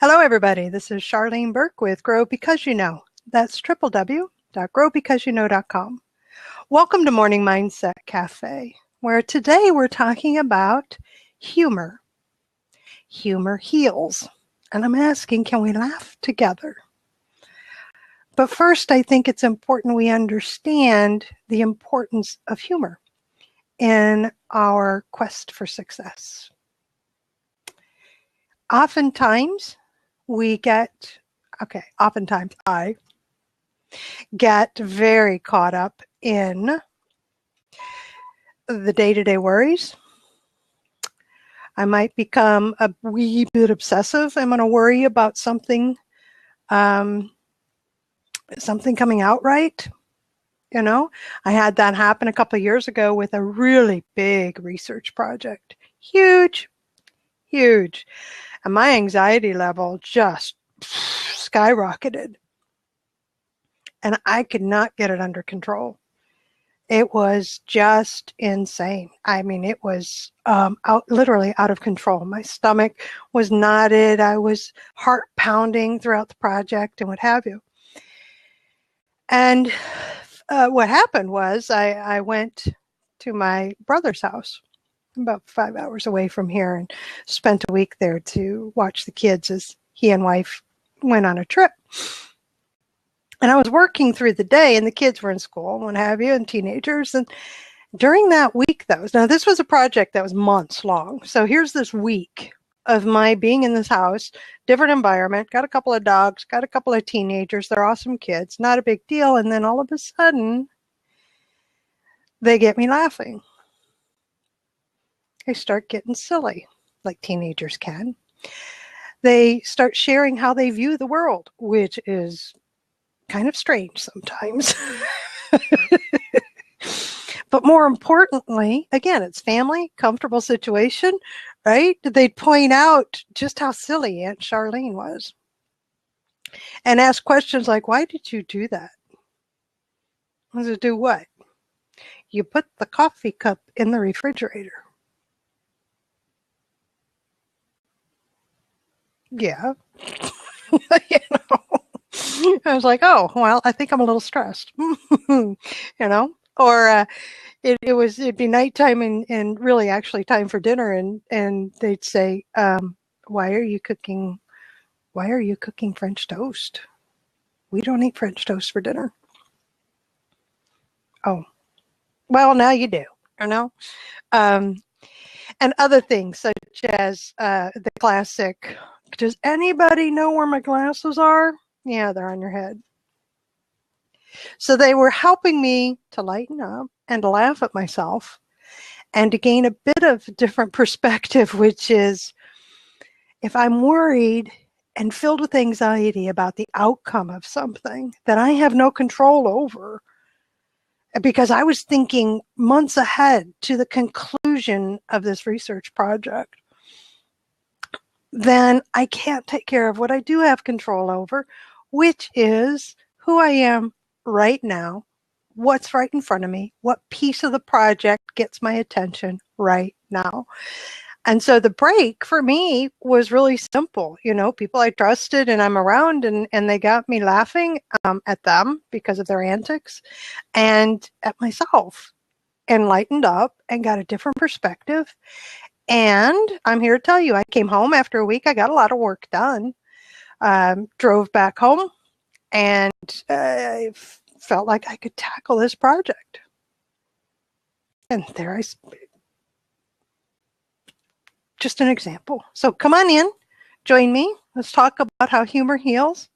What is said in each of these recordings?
Hello, everybody. This is Charlene Burke with Grow Because You Know. That's www.growbecauseyouknow.com. Welcome to Morning Mindset Cafe, where today we're talking about humor. Humor heals. And I'm asking, can we laugh together? But first, I think it's important we understand the importance of humor in our quest for success. Oftentimes I get very caught up in the day-to-day worries. I might become a wee bit obsessive. I'm going to worry about something coming out right. I had that happen a couple of years ago with a really big research project. Huge. And my anxiety level just skyrocketed. And I could not get it under control. It was just insane. I mean, it was literally out of control. My stomach was knotted. I was heart pounding throughout the project and what have you. And what happened was I went to my brother's house, about 5 hours away from here, and spent a week there to watch the kids as he and wife went on a trip. And I was working through the day, and the kids were in school and what have you, and teenagers. And during that week, now this was a project that was months long. So here's this week of my being in this house, different environment, got a couple of dogs, got a couple of teenagers. They're awesome kids, not a big deal. And then all of a sudden, they get me laughing. They start getting silly, like teenagers can. They start sharing how they view the world, which is kind of strange sometimes. But more importantly, again, it's family, comfortable situation, right? They'd point out just how silly Aunt Charlene was and ask questions like, why did you do that? I said, do what? You put the coffee cup in the refrigerator. Yeah. I was like, oh, well, I think I'm a little stressed, or it'd be nighttime and really actually time for dinner. And they'd say, why are you cooking French toast? We don't eat French toast for dinner. Oh, well, now you do, and other things such as the classic, does anybody know where my glasses are? Yeah, they're on your head. So they were helping me to lighten up and to laugh at myself and to gain a bit of different perspective, which is if I'm worried and filled with anxiety about the outcome of something that I have no control over, because I was thinking months ahead to the conclusion of this research project, then I can't take care of what I do have control over, which is who I am right now, what's right in front of me, what piece of the project gets my attention right now. And so the break for me was really simple. People I trusted and I'm around, and they got me laughing at them because of their antics and at myself, and lightened up and got a different perspective. And I'm here to tell you, I came home after a week. I got a lot of work done. Drove back home, and I felt like I could tackle this project. And there just an example. So come on in, join me. Let's talk about how humor heals.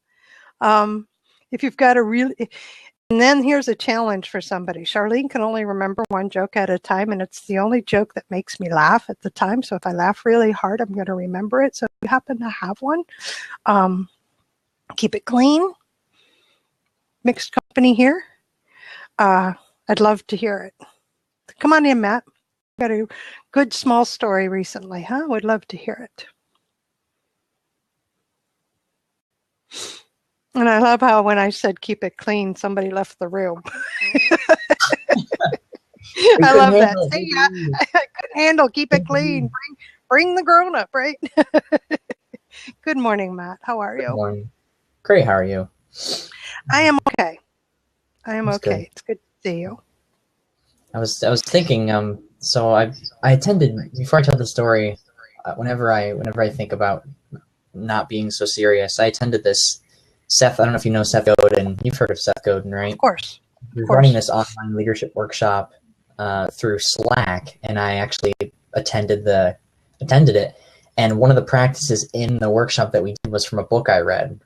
If you've got and then here's a challenge for somebody. Charlene can only remember one joke at a time, and it's the only joke that makes me laugh at the time. So if I laugh really hard, I'm going to remember it. So if you happen to have one, keep it clean. Mixed company here. I'd love to hear it. Come on in, Matt. Got a good small story recently, huh? Would love to hear it. And I love how when I said keep it clean, somebody left the room. I love that. See, I couldn't handle keep it clean. Bring the grown up, right? Good morning, Matt. How are Good you? morning. Great. How are you? I am okay. I am That's good. okay. It's good to see you. I was thinking. So I attended before I tell the story. Whenever I think about not being so serious, I attended this Seth. I don't know if you know Seth Godin. You've heard of Seth Godin, Of right? course. He Of was running course. this online leadership workshop through Slack, and I actually attended it. And one of the practices in the workshop that we did was from a book I read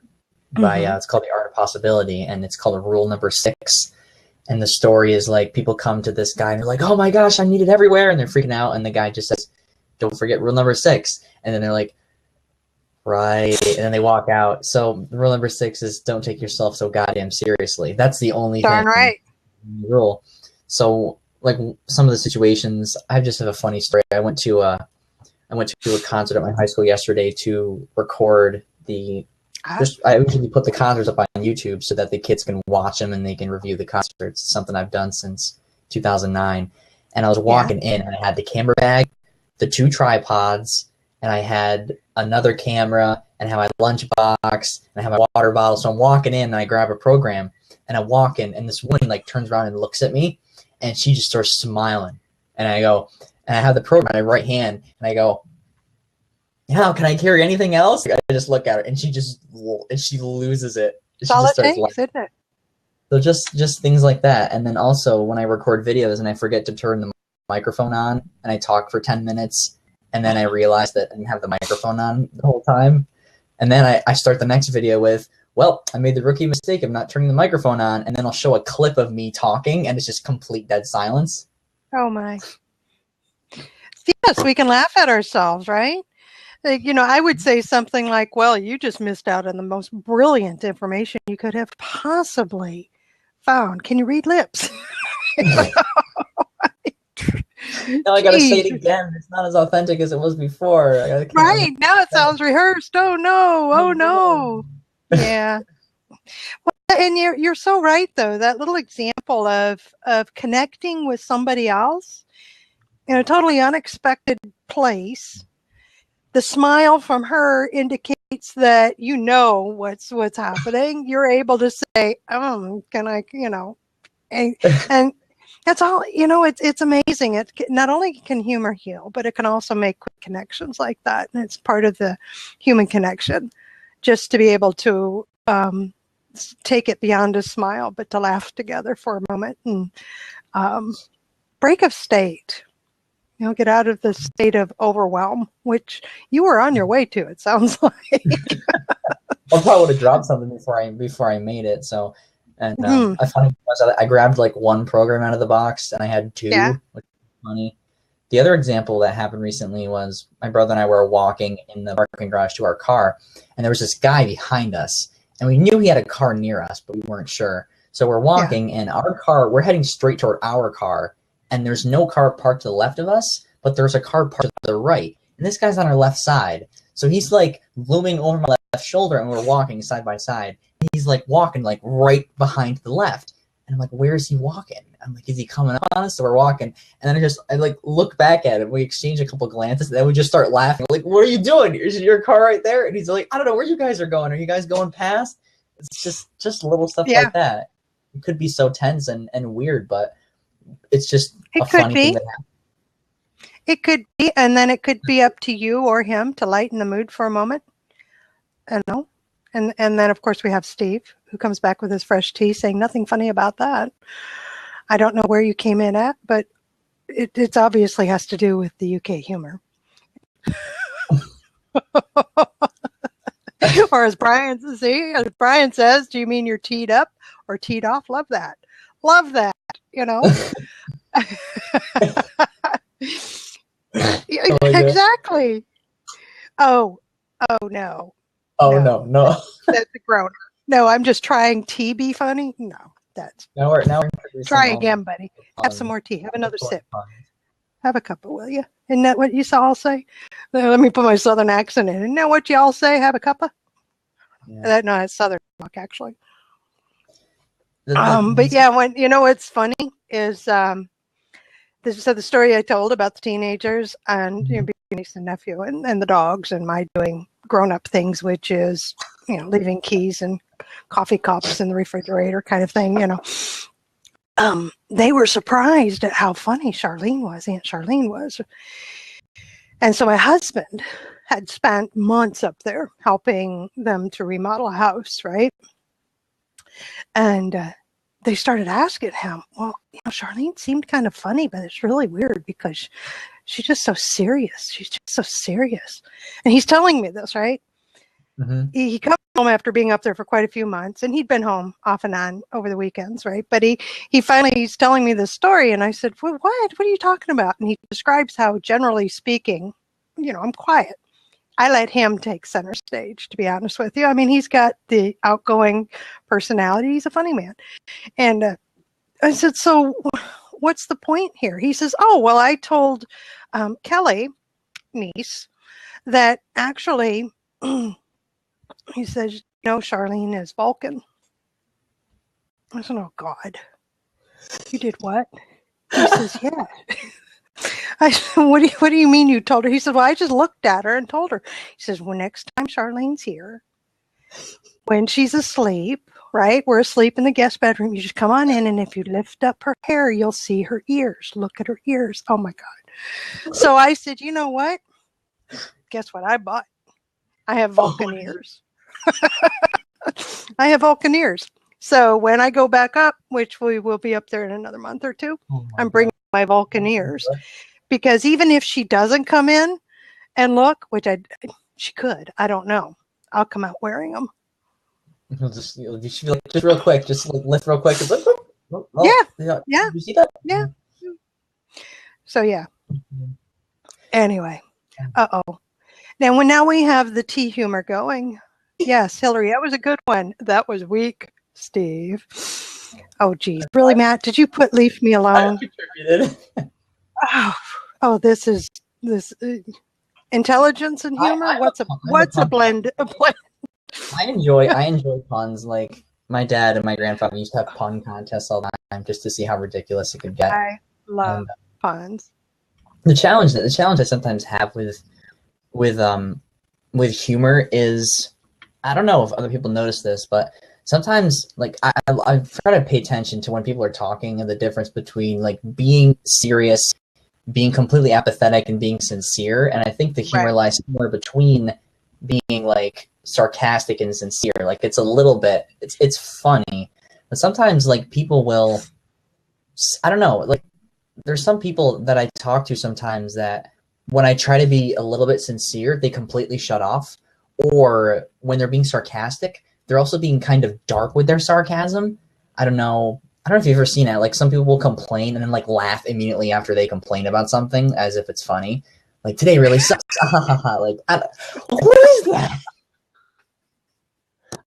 by Mm-hmm. it's called The Art of Possibility, and it's called Rule Number 6. And the story is like people come to this guy and they're like, "Oh my gosh, I need it everywhere," and they're freaking out. And the guy just says, "Don't forget rule number 6." And then they're like, "Right," and then they walk out. So rule number 6 is don't take yourself so goddamn seriously. That's the only Darn thing right. rule. So like some of the situations, I just have a funny story. I went to a concert at my high school yesterday to record the Ah, just I usually put the concerts up on YouTube so that the kids can watch them and they can review the concerts. It's something I've done since 2009. And I was yeah. walking in and I had the camera bag, the 2 tripods, and I had another camera and I had my lunchbox and I had my water bottle. So I'm walking in and I grab a program and I walk in and this woman like turns around and looks at me and she just starts smiling. And I go, and I have the program in my right hand and I go, "How can I carry anything else?" I just look at her, and she loses it. She That's all just it starts takes, laughing. isn't it? So just things like that, and then also when I record videos and I forget to turn the microphone on, and I talk for 10 minutes, and then I realize that I didn't have the microphone on the whole time, and then I start the next video with, "Well, I made the rookie mistake of not turning the microphone on," and then I'll show a clip of me talking, and it's just complete dead silence. Oh my. Yes, we can laugh at ourselves, right? Like, I would say something like, well, you just missed out on the most brilliant information you could have possibly found. Can you read lips? Now I gotta say it Jeez. again. It's not as authentic as it was before. I gotta keep Right. Now it sounds rehearsed. Oh no. Oh no. Yeah. And you're so right though. That little example of connecting with somebody else in a totally unexpected place. The smile from her indicates that you know what's happening. You're able to say, "Oh, can I?" And that's all. It's amazing. It not only can humor heal, but it can also make quick connections like that, and it's part of the human connection. Just to be able to take it beyond a smile, but to laugh together for a moment and break of state. Get out of the state of overwhelm, which you were on your way to, it sounds like. I probably would have dropped something before I made it. So, and Hmm. I found I grabbed like one program out of the box, and I had Yeah. 2, which was funny. The other example that happened recently was my brother and I were walking in the parking garage to our car, and there was this guy behind us, and we knew he had a car near us, but we weren't sure. So we're Yeah. walking, and we're heading straight toward our car, and there's no car parked to the left of us, but there's a car parked to the right, and this guy's on our left side. So he's like looming over my left shoulder, and we're walking side by side. And he's like walking like right behind the left, and I'm like, "Where is he walking?" I'm like, "Is he coming up on us?" So we're walking, and then I like look back at him. We exchange a couple glances, and then we just start laughing. Like, "What are you doing? Is your car right there?" And he's like, "I don't know where you guys are going. Are you guys going past?" It's just little stuff Yeah. like that. It could be so tense and weird, but it's just a It could funny thing be. that happens. It could be. And then it could be up to you or him to lighten the mood for a moment. And then, of course, we have Steve, who comes back with his fresh tea saying nothing funny about that. I don't know where you came in at, but it's obviously has to do with the UK humor. Or as Brian says, do you mean you're teed up or teed off? Love that. Love that, Oh my God. Exactly. Oh no. Oh No. no. That's a groaner. No, I'm just trying tea be funny. No, that's Now we're introducing try all again, buddy. Have some fun, more tea. Have another fun sip. puns. Have a couple, will you? Isn't that what you all say? Let me put my southern accent in. Isn't that what you all say? Have a cuppa? Yeah. No, it's southern talk actually. The, But yeah, what's funny is so the story I told about the teenagers and niece and nephew and the dogs, and my doing grown-up things, which is, leaving keys and coffee cups in the refrigerator kind of thing, they were surprised at how funny Aunt Charlene was. And so my husband had spent months up there helping them to remodel a house, right? And they started asking him, well, Charlene seemed kind of funny, but it's really weird because she's just so serious. She's just so serious. And he's telling me this, right? Mm-hmm. He comes home after being up there for quite a few months, and he'd been home off and on over the weekends, right? But he's telling me this story, and I said, well, what are you talking about? And he describes how, generally speaking, I'm quiet. I let him take center stage, to be honest with you. I mean, he's got the outgoing personality. He's a funny man. And I said, so what's the point here? He says, oh, well, I told Kelly, niece, that actually, he says, Charlene is Vulcan. I said, oh, God. You did what? He says, yeah. I said, what do you mean you told her? He said, well, I just looked at her and told her. He says, well, next time Charlene's here, when she's asleep, right? We're asleep in the guest bedroom. You just come on in, and if you lift up her hair, you'll see her ears. Look at her ears. Oh, my God. So I said, you know what? Guess what I bought? I have Vulcan ears. I have Vulcan ears. So when I go back up, which we will be up there in another month or two, I'm bringing my Vulcan ears. Because even if she doesn't come in and look, which she could, I don't know, I'll come out wearing them. Just real quick, just lift real quick. Yeah. You see that? Yeah. So yeah. Anyway, Now we have the tea humor going. Yes, Hillary, that was a good one. That was weak, Steve. Oh, geez. Really, Matt? Did you put "Leave Me Alone"? I contributed. Oh, this intelligence and humor. What's a blend? I enjoy puns. Like my dad and my grandfather used to have pun contests all the time just to see how ridiculous it could get. I love puns. The challenge I sometimes have with humor is, I don't know if other people notice this, but sometimes like I try to pay attention to when people are talking and the difference between like being serious, being completely apathetic, and being sincere. And I think the humor lies somewhere between being like sarcastic and sincere. Like it's a little bit, it's funny, but sometimes like people will, I don't know, like there's some people that I talk to sometimes that when I try to be a little bit sincere, they completely shut off. Or when they're being sarcastic, they're also being kind of dark with their sarcasm. I don't know if you've ever seen it. Like some people will complain and then like laugh immediately after they complain about something as if it's funny. Like today really sucks. Like what is that?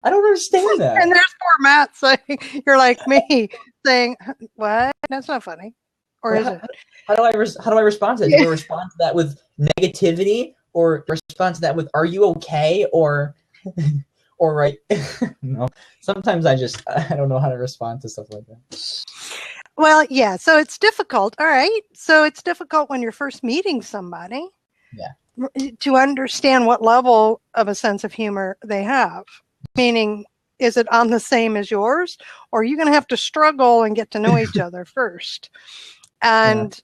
I don't understand that. And there's poor Matt saying, "You're like me," saying, "What? That's not funny." Or is it? How do I respond to that? Do I respond to that with negativity, or respond to that with "Are you okay?" or right? No. Sometimes I don't know how to respond to stuff like that. Well, yeah. So it's difficult. All right. So it's difficult when you're first meeting somebody. Yeah. To understand what level of a sense of humor they have. Meaning, is it on the same as yours, or are you going to have to struggle and get to know each other first? And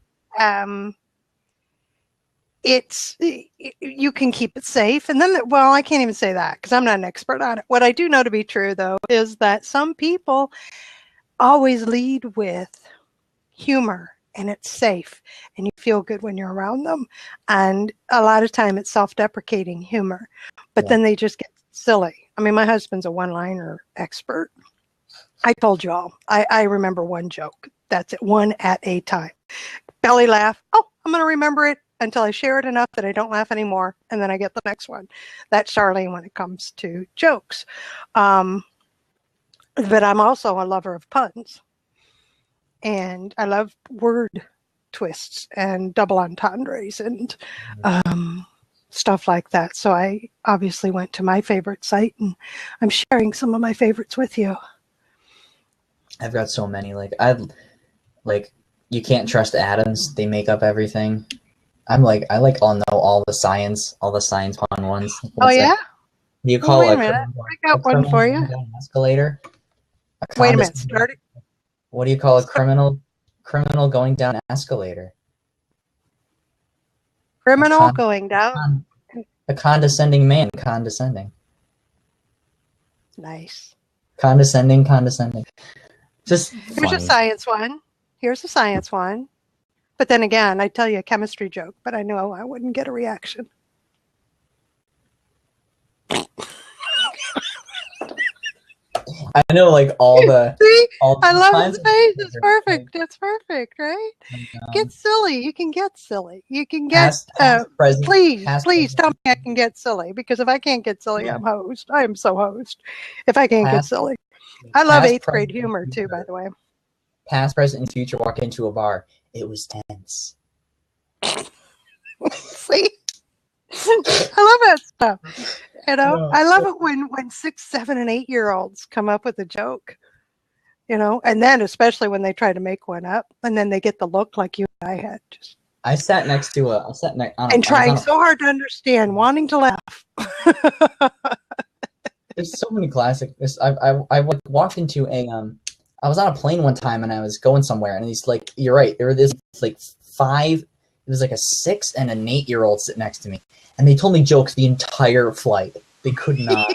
you can keep it safe. And then, well, I can't even say that because I'm not an expert on it. What I do know to be true, though, is that some people always lead with humor, and it's safe, and you feel good when you're around them. And a lot of time it's self-deprecating humor, but then they just get silly. I mean, my husband's a one-liner expert. I told you all. I remember one joke. That's it, one at a time. Belly laugh. Oh, I'm going to remember it until I share it enough that I don't laugh anymore, and then I get the next one. That's Charlene when it comes to jokes. But I'm also a lover of puns. And I love word twists and double entendres and stuff like that. So I obviously went to my favorite site, and I'm sharing some of my favorites with you. I've got so many. Like You Can't Trust Adams. They make up everything. I'll know all the science fun ones. Oh, What's yeah? that? Do you Well, call wait a a minute. criminal, I got one criminal for going you. down an escalator? A Wait a minute. condescending- Start it. What do you call a criminal going down an escalator? Criminal con- going down. A condescending man, condescending. Nice. Condescending. Just Here's a funny. science one. Here's a science one. But then again, I'd tell you a chemistry joke, but I know I wouldn't get a reaction. I know, like all the. See? All I love kinds his of face. things It's are perfect. It's perfect, right? like, Get silly. You can get silly. You can get. past, present, Please past, tell present, me I can get silly, because if I can't get silly, Yeah. I'm host. I am so host. If I can't get Past- silly, I love past, 8th grade present, humor and too. future. By the way. Past, present, and future. Walk into a bar. It was tense. See, I love that stuff. You know, Yeah. I love it when 6, 7, and 8-year-olds come up with a joke. You know, and then especially when they try to make one up, and then they get the look like you and I had, just I sat next to a. I sat next on a. and trying I was on so hard to understand, wanting to laugh. There's so many classic. I walked into a. I was on a plane one time and I was going somewhere, and he's like, "You're right." There were this like 5. It was like a 6 and an 8-year-old sit next to me, and they told me jokes the entire flight. They could not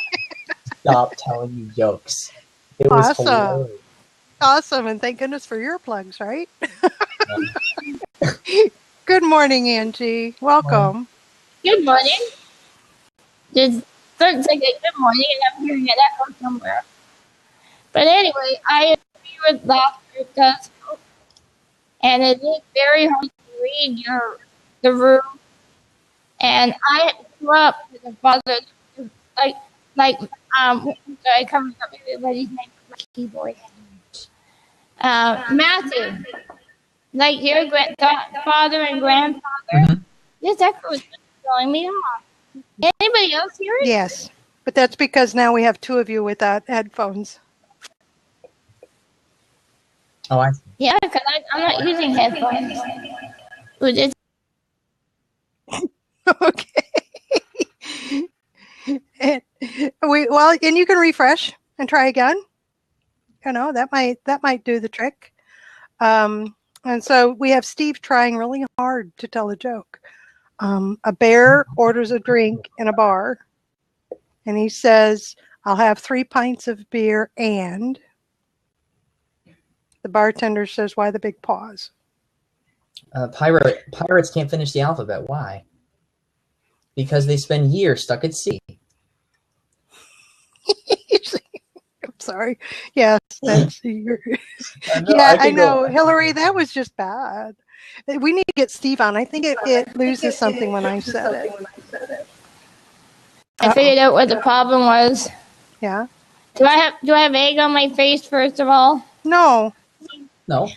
stop telling me jokes. It was Awesome. hilarious. Awesome, and thank goodness for earplugs, right? Good morning, Angie. Welcome. Good morning. Just don't say good morning, and I'm hearing it echo somewhere. But anyway, I agree with laughter does help, and it is very hard to read the room. And I grew up with a father I covered up everybody's name with my keyboard. Matthew, like your father and grandfather. Mhm. This echo is throwing me off. Anybody else hear it? Yes, but that's because now we have 2 of you without headphones. Oh, I see. Yeah, because I'm not using headphones. Ooh, this- Okay. and you can refresh and try again. You know, that might do the trick. And so we have Steve trying really hard to tell a joke. A bear orders a drink in a bar, and he says, "I'll have 3 pints of beer," and the bartender says, "Why the big pause?" Pirates can't finish the alphabet. Why? Because they spend years stuck at sea. I'm sorry. Yes, that's your. I I could go- know, Hillary. That was just bad. We need to get Steve on. I think it loses something when I said it. I figured out what the problem was. Yeah. Do I have egg on my face first of all? No. No.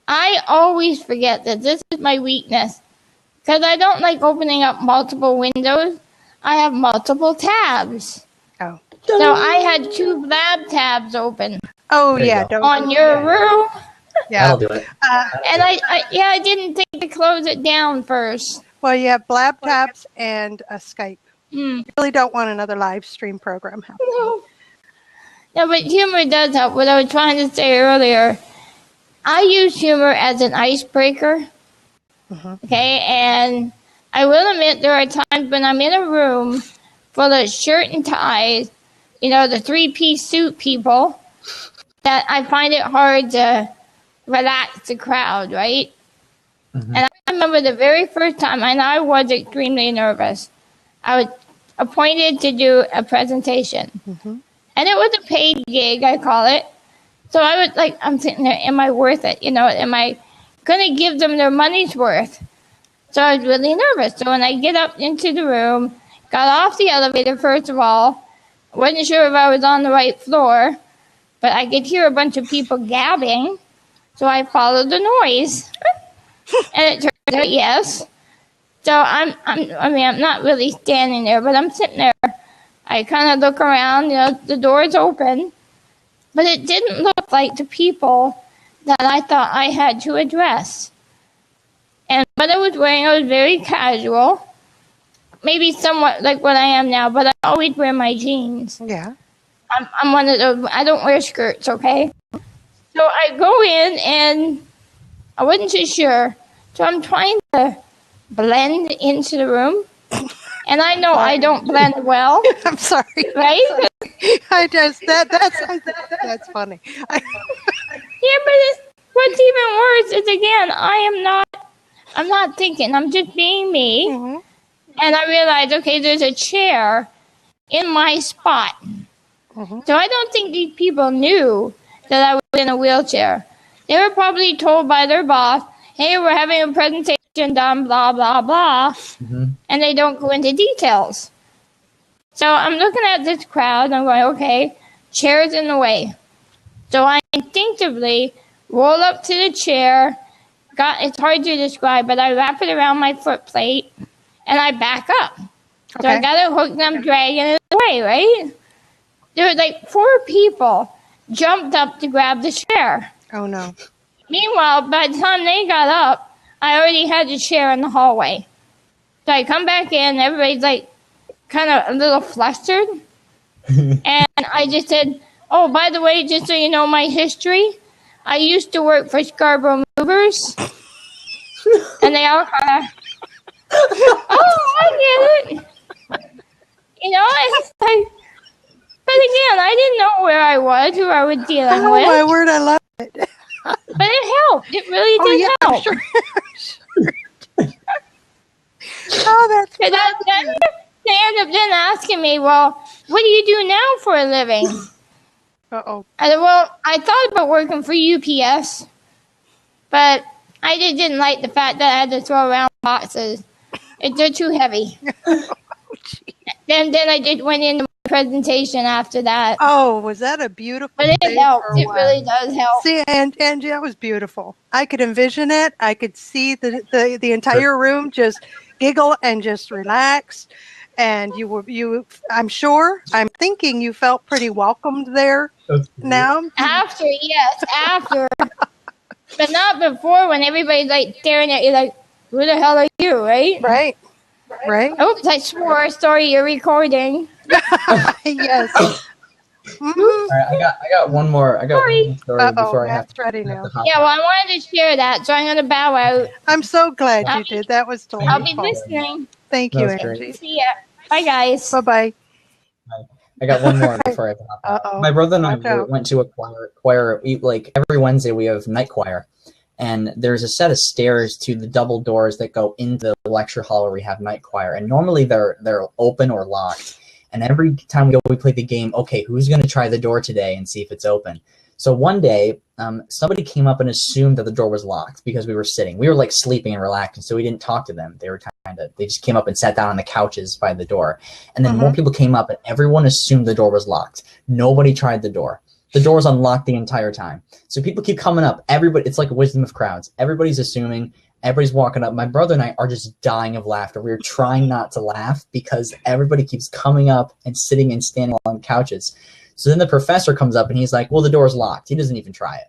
I always forget that this is my weakness because I don't like opening up multiple windows. I have multiple tabs. Oh. So I had 2 lab tabs open Oh There you yeah. go. Don't. on your room, Yeah. That'll do it. and I didn't think to close it down first. Well, you have Blab Tabs and a Skype. Hmm. You really don't want another live stream program happening. No, but humor does help. What I was trying to say earlier, I use humor as an icebreaker. Mhm. Okay, and I will admit there are times when I'm in a room full of shirt and ties, the 3-piece suit people, that I find it hard to relax the crowd, right? Mhm. And I remember the very first time, and I was extremely nervous. I was appointed to do a presentation. Mhm. And it was a paid gig, I call it. So I was like, I'm sitting there, am I worth it? Am I going to give them their money's worth? So I was really nervous. So when I get up into the room, got off the elevator, first of all, wasn't sure if I was on the right floor, but I could hear a bunch of people gabbing. So I followed the noise. And it turned out, yes. So I'm not really standing there, but I'm sitting there. I kind of look around, the door's open, but it didn't look like the people that I thought I had to address. And what I was wearing, I was very casual. Maybe somewhat like what I am now, but I always wear my jeans. Yeah. I'm one of those, I don't wear skirts, okay? So I go in and I wasn't too sure. So I'm trying to blend into the room. And I know I don't blend well, I'm sorry. right? I just that's funny. Yeah, but what's even worse is, again, I'm not thinking, I'm just being me. Mhm. And I realized, okay, there's a chair in my spot. Mhm. So I don't think these people knew that I was in a wheelchair. They were probably told by their boss, hey, we're having a presentation done, blah, blah, blah. Mhm. And they don't go into details. So I'm looking at this crowd, and I'm going, okay, chair's in the way. So I instinctively roll up to the chair. It's hard to describe, but I wrap it around my foot plate, and I back up. So I Okay. got it hooked, and I'm dragging it away, right? There were like 4 people jumped up to grab the chair. Oh no. Meanwhile, by the time they got up, I already had the chair in the hallway. So I come back in, everybody's like kind of a little flustered. And I just said, oh, by the way, just so you know my history, I used to work for Scarborough Movers. And they all kind of, oh, I get it. You know, it's like, but again, I didn't know where I was, who I was dealing Oh with. my word, I love it. But it helped. It really Oh did yeah, I'm help. sure. Oh, that's And then they ended up then asking me, well, what do you do now for a living? Uh-oh. I said, well, I thought about working for UPS, but I just didn't like the fact that I had to throw around boxes. They're too heavy. Then I just went into my presentation after that. Oh, was that a beautiful But it day helps. for a It while? really does help. See, and Angie, that was beautiful. I could envision it. I could see the entire room just giggle and just relax. And I'm thinking you felt pretty welcomed there now. After, yes, after. But not before, when everybody's like staring at you like, who the hell are you, right? Right. Right. Oops, I swore. Sorry, you're recording. Yes. Mhm. All right, I got one more. I got Sorry. one more story Uh-oh, before I have Matt's ready to now. hop Yeah, out. well, I wanted to share that, so I'm going to bow out. I'm so glad I'll you be- did. That was I'll be delightful. listening. Thank That you, was great. Angie. See ya. Bye, guys. Bye-bye. I got one more before I have to hop out. Uh-oh. My brother and I Watch out. went to a choir. Like every Wednesday, we have night choir, and there's a set of stairs to the double doors that go into the lecture hall where we have night choir. And normally they're open or locked. And every time we go, we play the game. Okay, who's going to try the door today and see if it's open? So one day, somebody came up and assumed that the door was locked because we were sitting. We were like sleeping and relaxing, so we didn't talk to them. They just came up and sat down on the couches by the door. And then more people came up, and everyone assumed the door was locked. Nobody tried the door. The door was unlocked the entire time. So people keep coming up. Everybody, it's like a wisdom of crowds. Everybody's assuming. Everybody's walking up. My brother and I are just dying of laughter. We're trying not to laugh because everybody keeps coming up and sitting and standing on couches. So then the professor comes up and he's like, well, the door's locked. He doesn't even try it.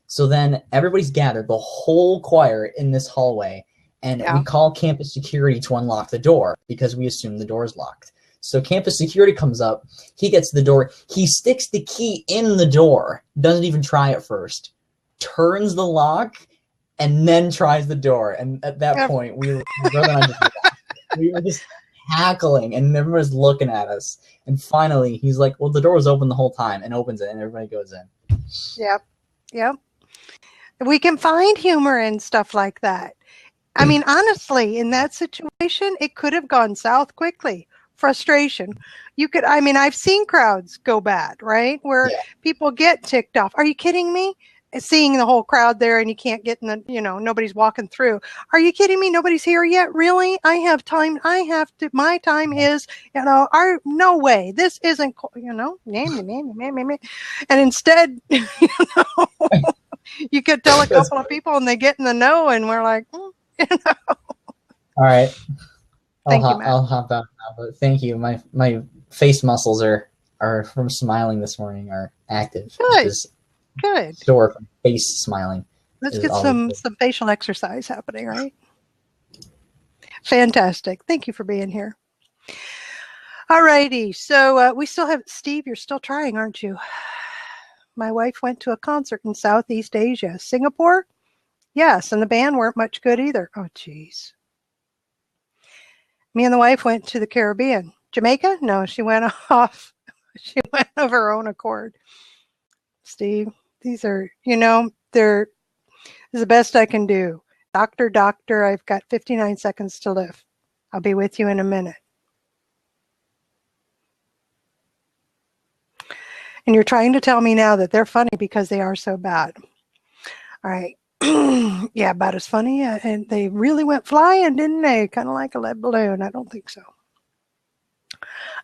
So then everybody's gathered, the whole choir in this hallway, and we call campus security to unlock the door because we assume the door is locked. So campus security comes up. He gets to the door. He sticks the key in the door, doesn't even try it first, turns the lock, and then tries the door. And at that point, my brother and I we were just cackling, and everyone was looking at us. And finally, he's like, well, the door was open the whole time, and opens it, and everybody goes in. Yep. We can find humor in stuff like that. I mean, honestly, in that situation, it could have gone south quickly. Frustration. I've seen crowds go bad, right? Where people get ticked off. Are you kidding me? Seeing the whole crowd there and you can't get in nobody's walking through. Are you kidding me? Nobody's here yet? Really? I have time. My time is, no way. This isn't, and instead, you could tell a couple of people and they get in the know and we're like, All right. Thank you, Matt. I'll hop out now, but thank you. My face muscles are from smiling this morning are active. Good. Which is Good. sore from face smiling. Let's is get always some good. facial exercise happening, right? Fantastic. Thank you for being here. All righty. So we still have Steve. You're still trying, aren't you? My wife went to a concert in Southeast Asia. Singapore? Yes. And the band weren't much good either. Oh, geez. Me and the wife went to the Caribbean. Jamaica? No, she went off. She went of her own accord. Steve, these are, they're this is the best I can do. Doctor, I've got 59 seconds to live. I'll be with you in a minute. And you're trying to tell me now that they're funny because they are so bad. All right. Yeah, about as funny. And they really went flying, didn't they? Kind of like a lead balloon. I don't think so.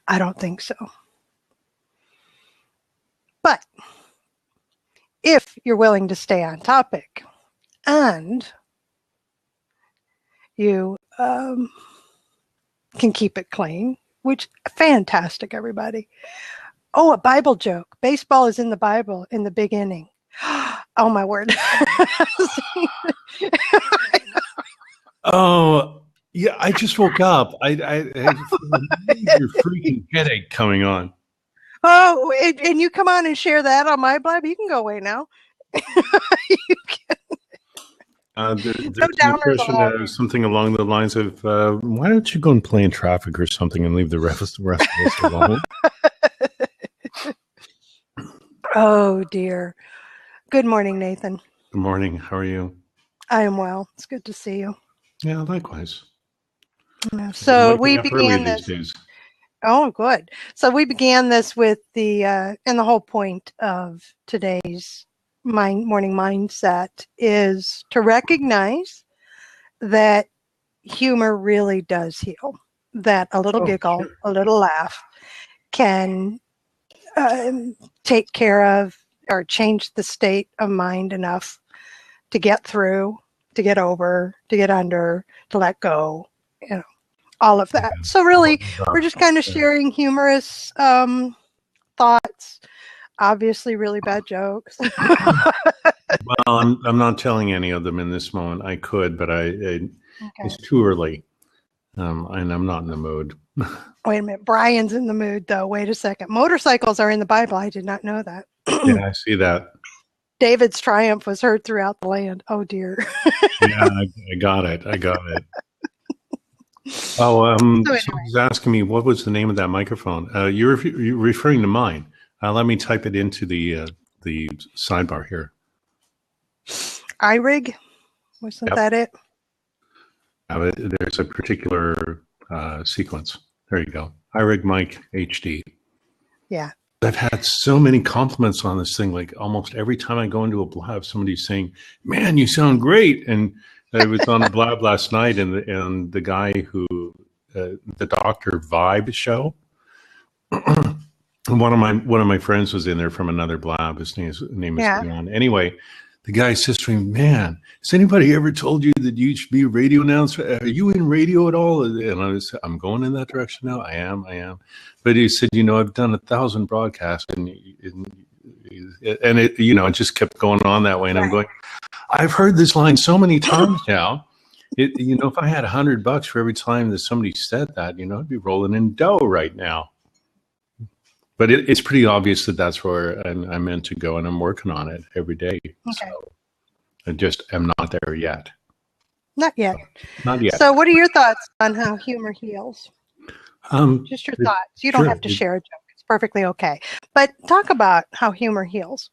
I don't think so. But if you're willing to stay on topic and you can keep it clean, which fantastic, everybody. Oh, a Bible joke. Baseball is in the Bible in the big inning. Oh, my word. Oh, yeah, I just woke up. I have a major freaking headache coming on. Oh, and you come on and share that on my blog. You can go away now. You can. There's an impression, something along the lines of, why don't you go and play in traffic or something and leave the rest of us alone? Oh, dear. Good morning, Nathan. Good morning. How are you? I am well. It's good to see you. Yeah, likewise. Yeah, so we began this. Oh, good. So we began this with and the whole point of today's morning mindset is to recognize that humor really does heal, that a little giggle, sure, a little laugh can take care of or change the state of mind enough to get through, to get over, to get under, to let go, all of that. So really, we're just kind of sharing humorous thoughts, obviously really bad jokes. Well, I'm not telling any of them in this moment. I could, but it's too early, and I'm not in the mood. Wait a minute. Brian's in the mood, though. Wait a second. Motorcycles are in the Bible. I did not know that. Yeah, I see that. David's triumph was heard throughout the land. Oh, dear. Yeah, I got it. Oh, someone's asking me, what was the name of that microphone? You're referring to mine. Let me type it into the sidebar here. iRig? Wasn't that it? There's a particular sequence. There you go. iRig mic HD. Yeah. I've had so many compliments on this thing. Like almost every time I go into a blab, somebody's saying, "Man, you sound great." And I was on a blab last night, and the guy who the Dr. Vibe show. One of my friends was in there from another blab. His name is Leon. Anyway, the guy says to me, "Man, has anybody ever told you that you should be a radio announcer? Are you in radio at all?" And I'm going in that direction now. I am. But he said, I've done 1,000 broadcasts, and it, it just kept going on that way. And I'm going, I've heard this line so many times now. If I had $100 for every time that somebody said that, I'd be rolling in dough right now. But it's pretty obvious that that's where I'm meant to go, and I'm working on it every day. Okay. So I just am not there yet. Not yet. Not yet. So what are your thoughts on how humor heals? Just your thoughts. You don't have to share a joke. It's perfectly okay. But talk about how humor heals.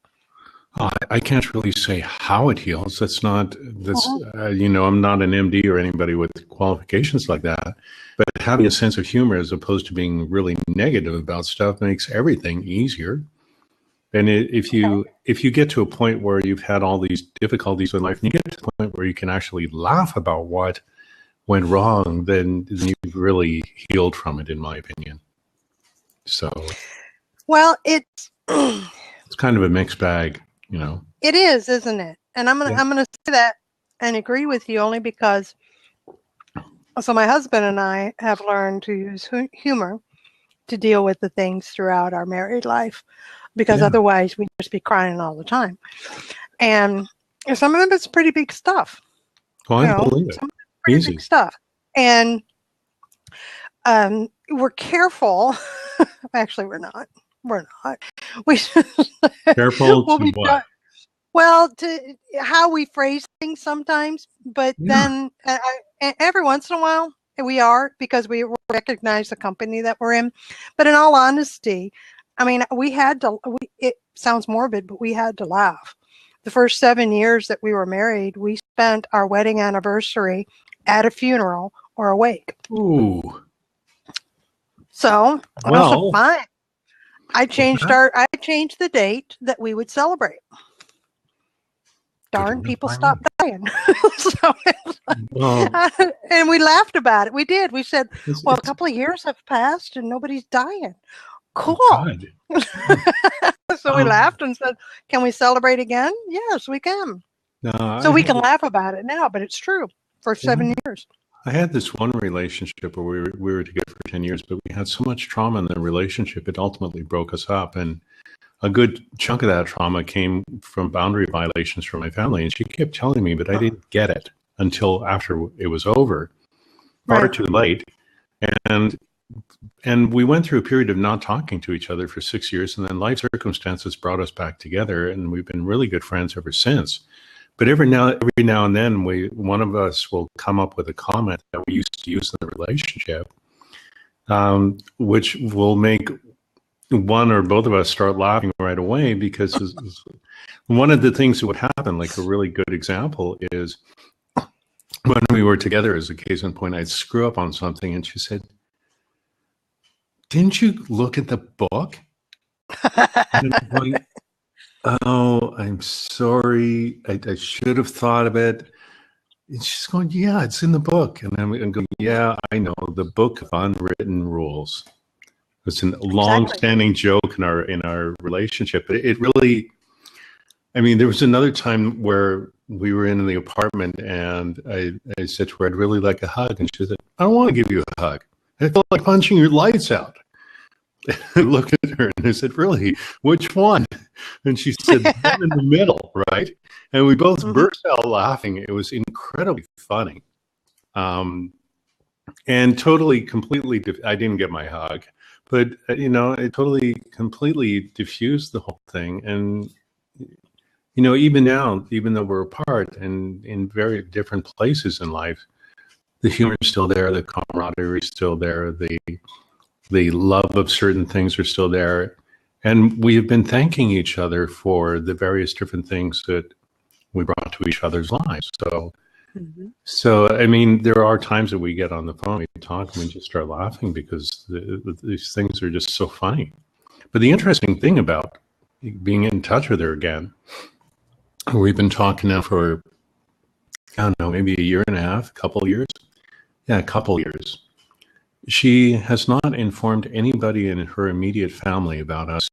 I can't really say how it heals. I'm not an MD or anybody with qualifications like that. But having a sense of humor as opposed to being really negative about stuff makes everything easier. And if you get to a point where you've had all these difficulties in life, and you get to the point where you can actually laugh about what went wrong, then you've really healed from it, in my opinion. So, well, it's kind of a mixed bag, It is, isn't it? And I'm gonna say that and agree with you only because. So my husband and I have learned to use humor to deal with the things throughout our married life, because otherwise we'd just be crying all the time. And some of it's pretty big stuff. Oh, I believe it. Pretty big stuff. And we're careful. Actually, we're not. We're not. We Careful well, to we what? well, to how we phrase things sometimes, but then every once in a while we are, because we recognize the company that we're in. But in all honesty, I mean, we had to. It sounds morbid, but we had to laugh. The first 7 years that we were married, we spent our wedding anniversary at a funeral or a wake. Ooh. So, Well, fine. I changed the date that we would celebrate. Darn, people stopped dying. So, well, and we laughed about it. We did. We said, well, a it's couple of years have passed and nobody's dying. Cool. good. So we laughed and said, can we celebrate again? Yes, we can. No, So we can laugh about it now, but it's true. For 7 years. I had this one relationship where we were together for 10 years, but we had so much trauma in the relationship, it ultimately broke us up. And a good chunk of that trauma came from boundary violations from my family. And she kept telling me, but I didn't get it until after it was over, far too late. And we went through a period of not talking to each other for 6 years, and then life circumstances brought us back together, and we've been really good friends ever since. But every now and then, one of us will come up with a comment that we used to use in the relationship, which will make one or both of us start laughing right away, because one of the things that would happen, like a really good example, is when we were together, as a case in point, I'd screw up on something, and she said, "Didn't you look at the book?" And I'm going, "Oh, I'm sorry. I should have thought of it." And she's going, "Yeah, it's in the book." And I'm going, "Yeah, I know, the book of unwritten rules." It's a long-standing joke in our relationship. But it really, I mean, there was another time where we were in the apartment, and I said to her, "I'd really like a hug." And she said, "I don't want to give you a hug. I felt like punching your lights out." I looked at her and I said, "Really? Which one?" And she said, "The one in the middle, right?" And we both burst out laughing. It was incredibly funny. And totally, completely, I didn't get my hug, but, it totally, completely diffused the whole thing. And, even now, even though we're apart and in very different places in life, the humor is still there, the camaraderie is still there, the love of certain things are still there. And we have been thanking each other for the various different things that we brought to each other's lives. So I mean, there are times that we get on the phone, we talk, and we just start laughing because these things are just so funny. But the interesting thing about being in touch with her again, we've been talking now for, I don't know, maybe a year and a half, a couple of years. Yeah, a couple years. She has not informed anybody in her immediate family about us.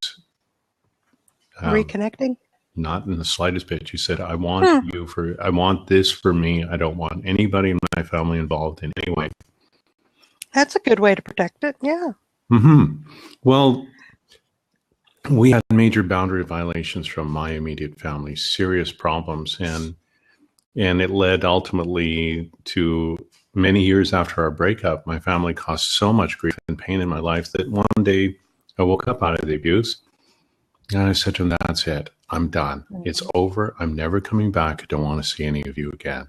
Reconnecting? Not in the slightest bit. She said, I want this for me. I don't want anybody in my family involved in any way. That's a good way to protect it. Yeah. Well, we had major boundary violations from my immediate family, serious problems. And it led ultimately to many years after our breakup. My family caused so much grief and pain in my life that one day I woke up out of the abuse and I said to him, "That's it. I'm done. It's over. I'm never coming back. I don't want to see any of you again."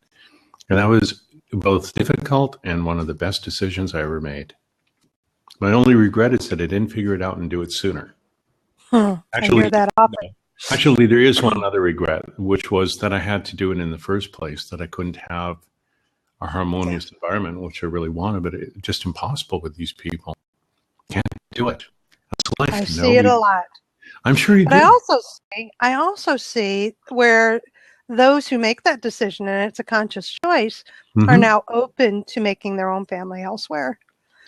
And that was both difficult and one of the best decisions I ever made. My only regret is that I didn't figure it out and do it sooner. I hear that often. Actually, there is one other regret, which was that I had to do it in the first place, that I couldn't have a harmonious environment, which I really wanted, but it's just impossible with these people. Can't do it. That's life. I see it a lot. I'm sure you do. But I also see where those who make that decision, and it's a conscious choice, are now open to making their own family elsewhere.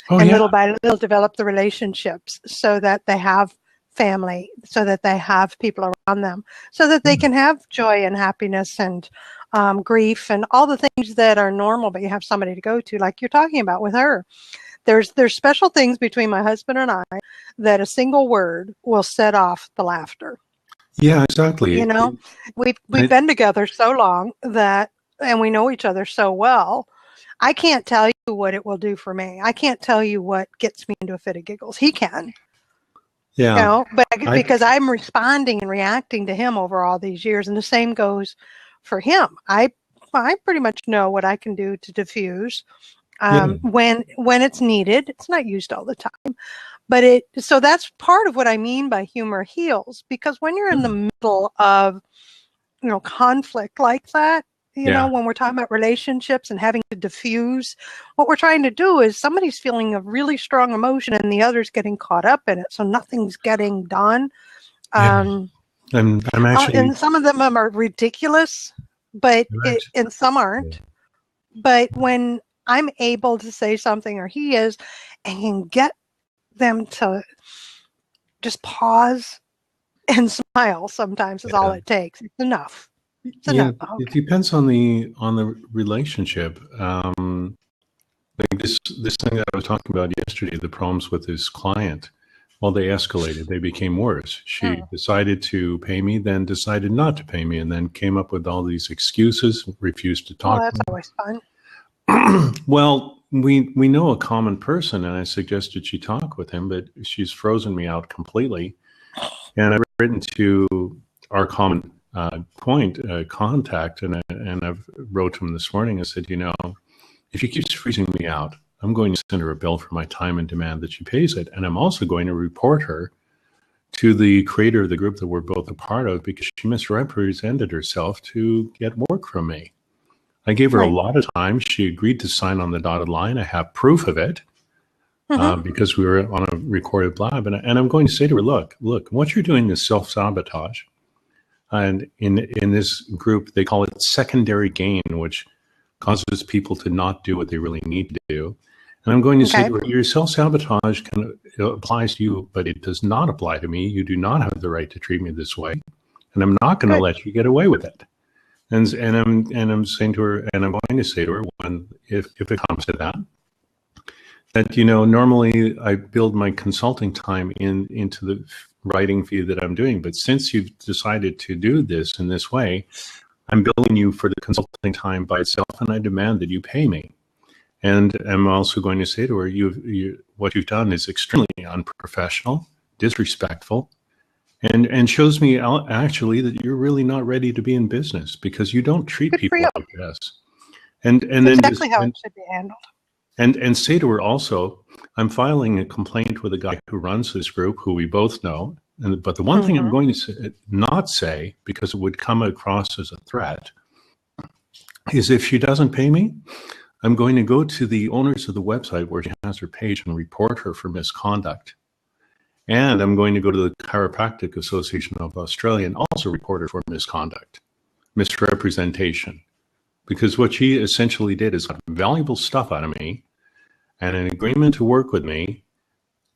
Little by little develop the relationships so that they have family, so that they have people around them, so that they can have joy and happiness and grief and all the things that are normal, but you have somebody to go to, like you're talking about with her. There's special things between my husband and I that a single word will set off the laughter. Yeah, exactly. We've been together so long and we know each other so well I can't tell you what it will do for me. I can't tell you what gets me into a fit of giggles. He can. Yeah. You know, but because I'm responding and reacting to him over all these years, and the same goes for him. I pretty much know what I can do to diffuse when it's needed. It's not used all the time, but so that's part of what I mean by humor heals, because when you're in the middle of, you know, conflict like that, you know, when we're talking about relationships and having to diffuse, what we're trying to do is somebody's feeling a really strong emotion and the other's getting caught up in it, so nothing's getting done. I'm actually, and some of them are ridiculous, but and some aren't. But when I'm able to say something, or he is, and can get them to just pause and smile, sometimes is all it takes. It's enough. It's enough. Okay. It depends on the relationship. Like this thing that I was talking about yesterday, the problems with his client. Well, they escalated. They became worse. She decided to pay me, then decided not to pay me, and then came up with all these excuses, refused to talk. That's always fun. Well, we know a common person, and I suggested she talk with him, but she's frozen me out completely. And I've written to our common contact, and I've wrote to him this morning and said, you know, if she keeps freezing me out, I'm going to send her a bill for my time and demand that she pays it. And I'm also going to report her to the creator of the group that we're both a part of, because she misrepresented herself to get work from me. I gave her a lot of time. She agreed to sign on the dotted line. I have proof of it because we were on a recorded blab. And I'm going to say to her, look, what you're doing is self-sabotage. And in this group, they call it secondary gain, which causes people to not do what they really need to do. And I'm going to say to her, your self-sabotage applies to you, but it does not apply to me. You do not have the right to treat me this way. And I'm not going to let you get away with it. And I'm saying to her, and I'm going to say to her, if it comes to that, you know, normally I build my consulting time into the writing fee that I'm doing. But since you've decided to do this in this way, I'm billing you for the consulting time by itself, and I demand that you pay me. And I'm also going to say to her, what you've done is extremely unprofessional, disrespectful, and shows me actually that you're really not ready to be in business, because you don't treat people like this. And then exactly how it should be handled. And say to her also, I'm filing a complaint with a guy who runs this group, who we both know. But the one thing I'm going to not say, because it would come across as a threat, is if she doesn't pay me, I'm going to go to the owners of the website where she has her page and report her for misconduct. And I'm going to go to the Chiropractic Association of Australia and also report her for misconduct, misrepresentation. Because what she essentially did is got valuable stuff out of me and an agreement to work with me,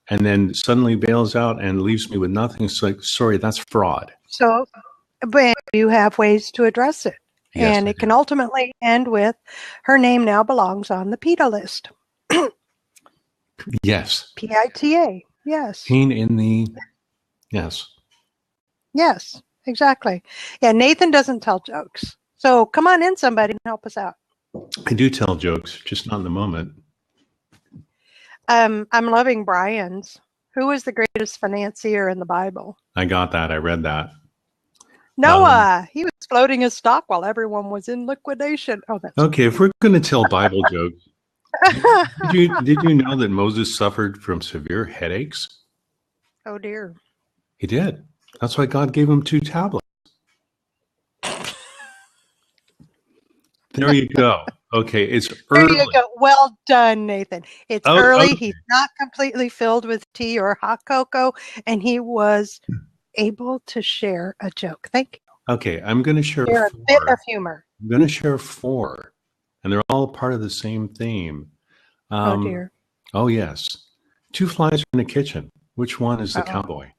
and then suddenly bails out and leaves me with nothing. It's like, sorry, that's fraud. So, but you have ways to address it. Yes, and it can ultimately end with, her name now belongs on the PETA list. Yes. PITA. Yes. Pain in the, yes. Yes, exactly. Yeah, Nathan doesn't tell jokes. So come on in, somebody, and help us out. I do tell jokes, just not in the moment. I'm loving Brian's. Who is the greatest financier in the Bible? I got that. I read that. Noah. He was floating his stock while everyone was in liquidation. Oh, that's okay. If we're going to tell Bible jokes, did you know that Moses suffered from severe headaches? Oh dear. He did. That's why God gave him 2 tablets. There you go. Okay, it's early. There you go. Well done, Nathan. It's early. Okay. He's not completely filled with tea or hot cocoa, and he was able to share a joke. Thank you. Okay, I'm going to share a bit of humor. I'm going to share 4, and they're all part of the same theme. Oh dear. Oh yes. 2 flies in the kitchen. Which one is the cowboy?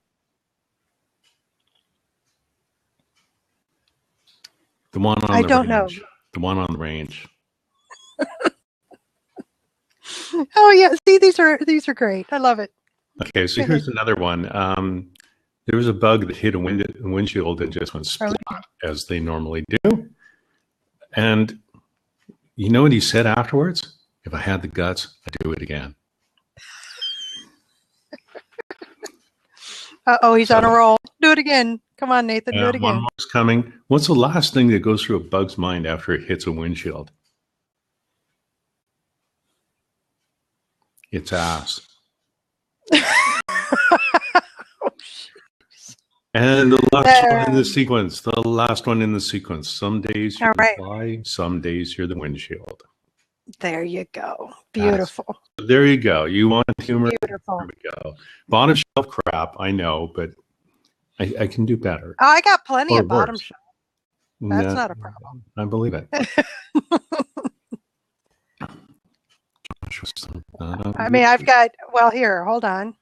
The one on the range. I don't know. The one on the range. Oh yeah, see, these are great. I love it. Okay, so here's another one. There was a bug that hit a windshield and just went splat, as they normally do. And you know what he said afterwards? If I had the guts, I'd do it again. Uh-oh, he's on a roll. Do it again. Come on, Nathan, do it One again. more's coming. What's the last thing that goes through a bug's mind after it hits a windshield? It's ass. And the last one in the sequence. The last one in the sequence. Some days you're the fly, some days you're the windshield. There you go. Beautiful. There you go. You want humor? Beautiful. There we go. Bottom shelf crap, I know, but I can do better. Oh, I got plenty Or of bottom worse. shelf. That's not a problem. I believe it. I mean, I've got, well, here, hold on.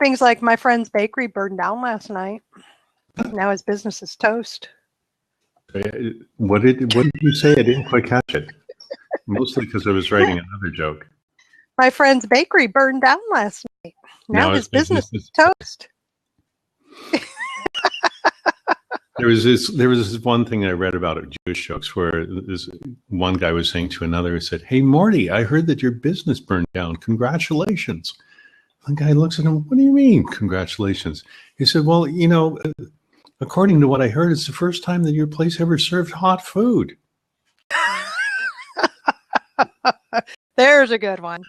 Things like my friend's bakery burned down last night. Now his business is toast. What did you say? I didn't quite catch it. Mostly because I was writing another joke. My friend's bakery burned down last night. Now his business is toast. There was this one thing I read about Jewish jokes where this one guy was saying to another, he said, "Hey Morty, I heard that your business burned down. Congratulations." The guy looks at him, "What do you mean, congratulations?" He said, "Well, you know, according to what I heard, it's the first time that your place ever served hot food." There's a good one.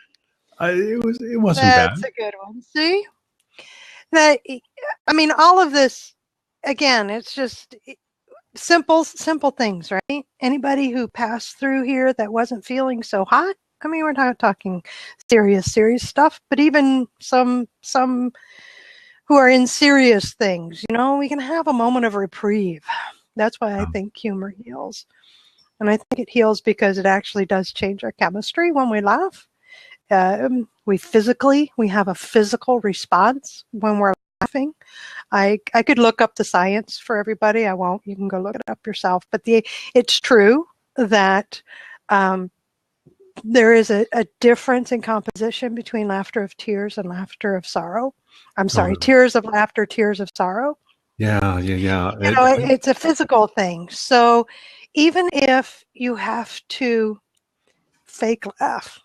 It wasn't That's bad. a good one. See? That, I mean, all of this, again, it's just simple things, right? Anybody who passed through here that wasn't feeling so hot, I mean, we're not talking serious stuff, but even some who are in serious things, you know, we can have a moment of reprieve. That's why I think humor heals. And I think it heals because it actually does change our chemistry when we laugh. We have a physical response when we're laughing. I could look up the science for everybody. I won't. You can go look it up yourself. But it's true that there is a difference in composition between laughter of tears and laughter of sorrow. I'm sorry, tears of laughter, tears of sorrow. Yeah. You know, it's a physical thing. So even if you have to fake laugh,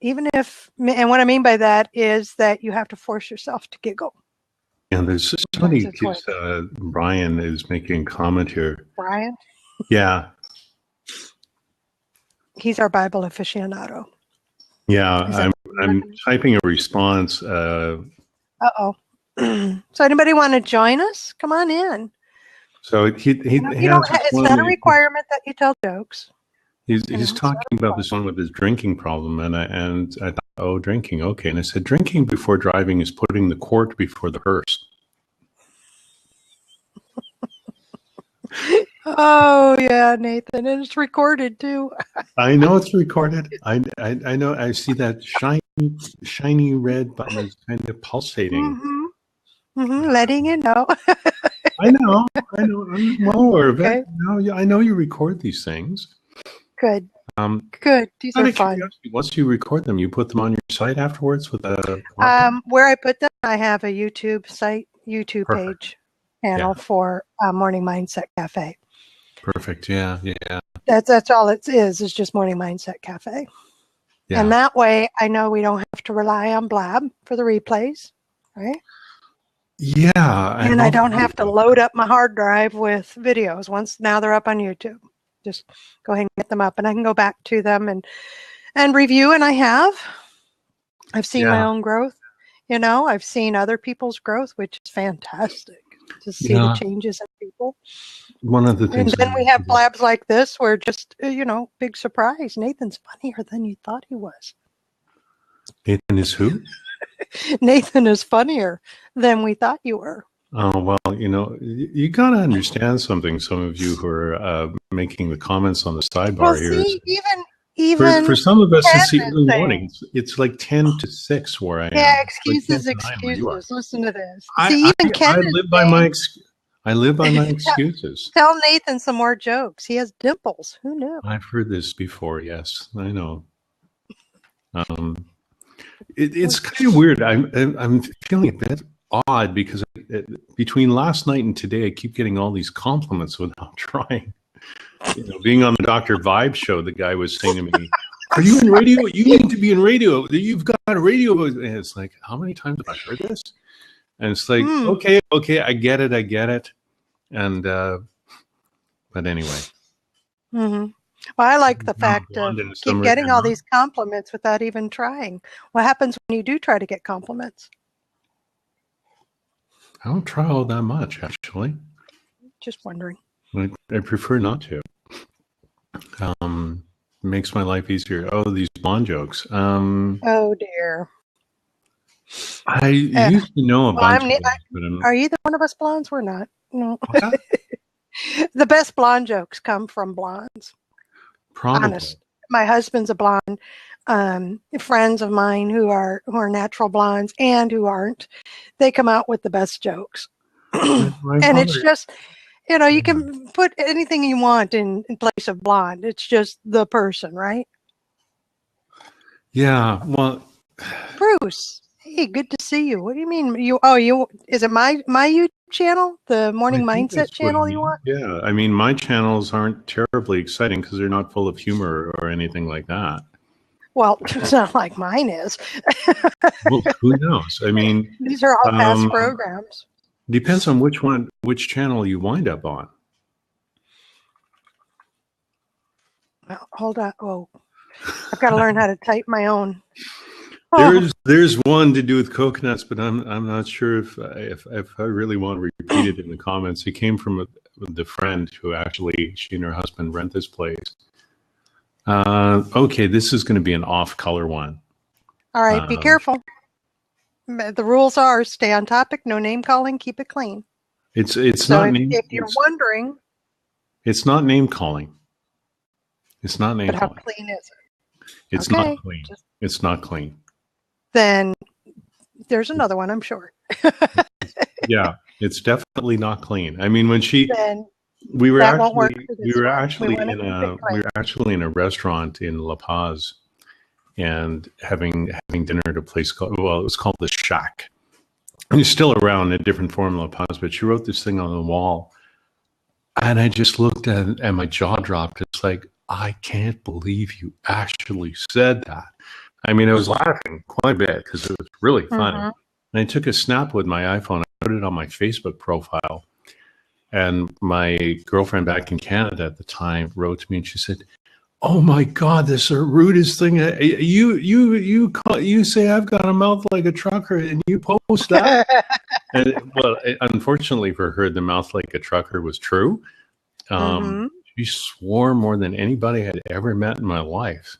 even if, and what I mean by that is that you have to force yourself to giggle. And there's somebody keeps, Brian is making a comment here. Brian? Yeah. He's our Bible aficionado. Yeah, I'm typing a response. Uh-oh. So anybody want to join us? Come on in. So it's not a requirement that you tell jokes. He's talking about this one with his drinking problem, and I thought, oh, drinking, okay. And I said, drinking before driving is putting the quart before the hearse. Oh yeah, Nathan, and it's recorded too. I know it's recorded. I know. I see that shiny red button is kind of pulsating. Letting you know. I know. I'm well aware of it. No, I know you record these things. Good. Good. These are fun. Once you record them, you put them on your site afterwards with a. Where I put them, I have a YouTube page channel for Morning Mindset Cafe. Perfect. Yeah. That's all it is just Morning Mindset Cafe. Yeah. And that way, I know we don't have to rely on Blab for the replays, right? Yeah. And I don't have to load up my hard drive with videos. Now they're up on YouTube. Just go ahead and get them up, and I can go back to them and review. And I've seen my own growth. You know, I've seen other people's growth, which is fantastic to see the changes in people. One of the things. And then we have blabs like this where just, big surprise. Nathan's funnier than you thought he was. Nathan is who? Nathan is funnier than we thought you were. Oh, well, you got to understand something, some of you who are making the comments on the sidebar here. See, even for some of us, it's early morning. It's like 10 to 6 where I am. Yeah, excuses. Listen to this. I live by my excuses. Tell Nathan some more jokes. He has dimples. Who knew? I've heard this before. Yes, I know. It's kind of weird. I'm feeling a bit odd because between last night and today, I keep getting all these compliments without trying. Being on the Dr. Vibe show, the guy was saying to me, "Are you in radio? You need to be in radio. You've got a radio." And it's like, how many times have I heard this? And it's like, okay, I get it. And but anyway. Mm-hmm. Well, I like the fact of keep getting all these compliments without even trying. What happens when you do try to get compliments? I don't try all that much, actually. Just wondering. I prefer not to. Makes my life easier. Oh, these blonde jokes. Oh dear. I used to know a bunch of them, are either one of us blondes? We're not. No. The best blonde jokes come from blondes. Probably. Honest. My husband's a blonde. Friends of mine who are natural blondes and who aren't, they come out with the best jokes. And it's just, you can put anything you want in place of blonde. It's just the person, right? Yeah. Well, Bruce, hey, good to see you. What do you mean? Is it my YouTube channel, the Morning Mindset channel you want? Yeah. I mean, my channels aren't terribly exciting because they're not full of humor or anything like that. Well, it's not like mine is. Well, who knows? I mean, these are all past programs. Depends on which channel you wind up on. Well, hold on. Oh, I've got to learn how to type my own. There's one to do with coconuts, but I'm not sure if I really want to repeat it in the comments. It came from the friend who actually, she and her husband rent this place. Okay, this is going to be an off-color one. All right, be careful. The rules are stay on topic, no name calling, keep it clean. It's so not name. If you're wondering, it's not name calling. It's not name but calling. How clean is it? It's not clean. It's not clean. Then there's another one, I'm sure. Yeah, it's definitely not clean. I mean, when she, Then we were that won't work actually, for this we were one. actually We want in it to a, be clean. we were actually in a restaurant in La Paz, and having dinner at a place called, well, it was called the Shack. And it's still around in a different form, La Paz, but she wrote this thing on the wall, and I just looked at it and my jaw dropped. It's like, I can't believe you actually said that. I mean, I was laughing quite a bit because it was really funny. Mhm. And I took a snap with my iPhone. I put it on my Facebook profile. And my girlfriend back in Canada at the time wrote to me and she said, "Oh my God, this is the rudest thing. You say I've got a mouth like a trucker and you post that." And, well, unfortunately for her, the mouth like a trucker was true. Mhm. She swore more than anybody I'd ever met in my life.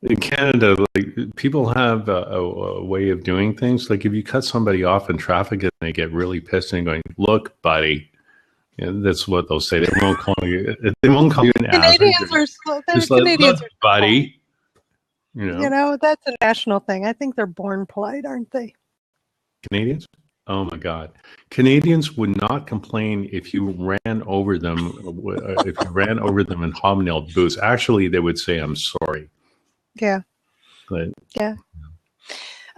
In Canada, like, people have a way of doing things. Like if you cut somebody off in traffic and they get really pissed and going, "Look, buddy," and that's what they'll say. They won't call you. They won't call you an Canadians ass. are slow. Just like, Canadians "Look, are buddy." You know, that's a national thing. I think they're born polite, aren't they? Canadians? Oh my God. Canadians would not complain if you ran over them, if you ran over them in hobnailed boots. Actually, they would say, "I'm sorry." Yeah. But Yeah.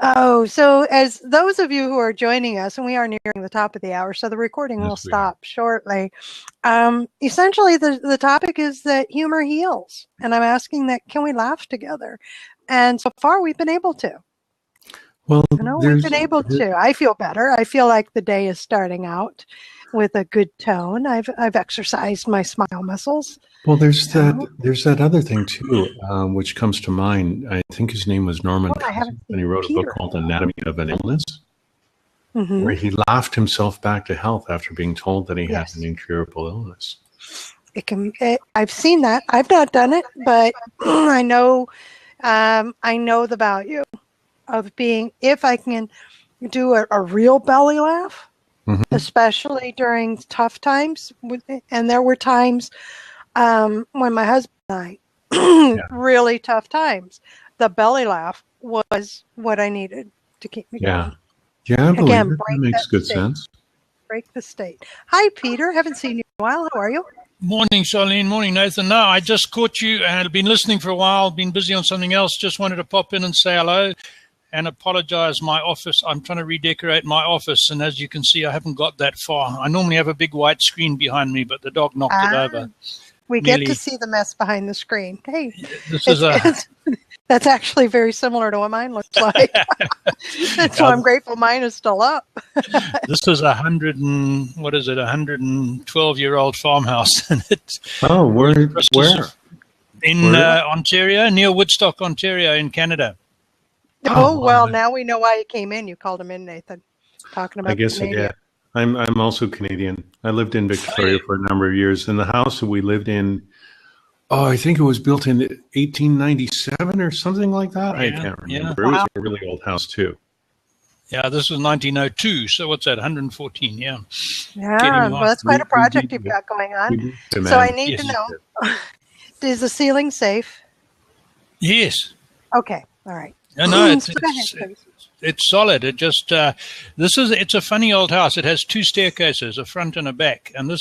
Oh, so as those of you who are joining us, and we are nearing the top of the hour, so the recording Yes, will we are. stop shortly. Essentially, the topic is that humor heals, and I'm asking that can we laugh together? And so far, we've been able to. well, You know, we've been able to. I feel better. I feel like the day is starting out with a good tone. I've exercised my smile muscles. Well, there's that other thing too, which comes to mind. I think his name was Norman, Oh, I haven't and he wrote a book Peter. called "Anatomy of an Illness," Mhm. where he laughed himself back to health after being told that he Yes. had an incurable illness. I've seen that. I've not done it, but I know the value of being, if I can do a real belly laugh, Mhm. especially during tough times. And there were times when my husband and I, really tough times, the belly laugh was what I needed to keep me Yeah, going. yeah, I believe Again, it. That break makes that good state. sense. Break the state. Hi, Peter. Haven't seen you in a while. How are you? Morning, Charlene. Morning, Nathan. No, I just caught you and I've been listening for a while, been busy on something else. Just wanted to pop in and say hello. and apologize. My office, I'm trying to redecorate my office, and as you can see, I haven't got that far. I normally have a big white screen behind me, but the dog knocked it over. We get Nearly. to see the mess behind the screen. Hey, This is that's actually very similar to what mine looks like. So I'm grateful mine is still up. this is 112-year-old farmhouse, and it's Where? in Ontario, near Woodstock, Ontario, in Canada. Oh, well, now we know why you came in. You called him in, Nathan. Talking about I guess Canada. yeah. I'm also Canadian. I lived in Victoria for a number of years, and the house that we lived in, I think it was built in 1897 or something like that. I can't remember. Yeah. It was a really old house too. Yeah, this was 1902. So what's that? 114. Yeah. Yeah, well, that's quite a project you've got going on. So I need to know, is the ceiling safe? Yes. Okay, all right. No, it's Go ahead, please. it's solid. It just it's a funny old house. It has two staircases, a front and a back, and the